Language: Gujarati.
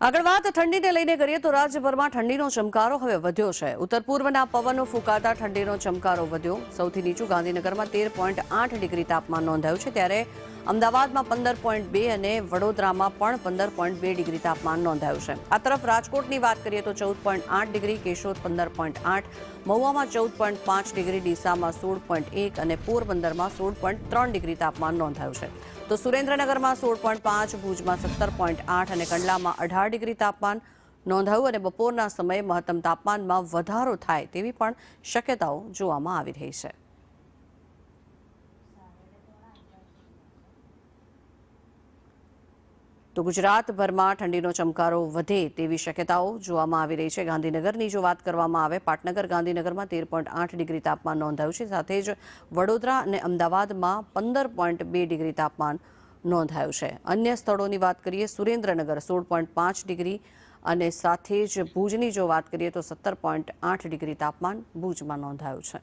આગળ વાત ઠંડીને લઈને કરીએ તો રાજ્યભરમાં ઠંડીનો ચમકારો હવે વધ્યો છે। ઉત્તર પૂર્વના પવનો ફૂંકાતા ઠંડીનો ચમકારો વધ્યો। સૌથી નીચું ગાંધીનગરમાં 13.8 ડિગ્રી તાપમાન નોંધાયું છે, ત્યારે અમદાવાદમાં 15.2 અને વડોદરામાં પણ 15.2 ડિગ્રી તાપમાન નોંધાયું છે। આ તરફ રાજકોટની વાત કરીએ તો 14.8 ડિગ્રી, કેશોદ 15.8, મહુવામાં 14.5 ડિગ્રી, ડીસામાં 16.1 અને પોરબંદરમાં 16.3 ડિગ્રી તાપમાન નોંધાયું છે। તો સુરેન્દ્રનગરમાં 16.5, ભુજમાં 17.8 અને કંડલામાં 18 ડિગ્રી તાપમાન નોંધાયું અને બપોરના સમયે મહત્તમ તાપમાનમાં વધારો થાય તેવી પણ શક્યતાઓ જોવામાં આવી રહી છે। તો ગુજરાતભરમાં ઠંડીનો ચમકારો વધે તેવી શક્યતાઓ જોવામાં આવી રહી છે। ગાંધીનગરની જો વાત કરવામાં આવે, પાટનગર ગાંધીનગરમાં 13.8 ડિગ્રી તાપમાન નોંધાયું છે, સાથે જ વડોદરા અને અમદાવાદમાં 15.2 ડિગ્રી તાપમાન નોંધાયું છે। અન્ય સ્થળોની વાત કરીએ, સુરેન્દ્રનગર 16.5 ડિગ્રી અને સાથે જ ભુજની જો વાત કરીએ તો 17.8 ડિગ્રી તાપમાન ભુજમાં નોંધાયું છે।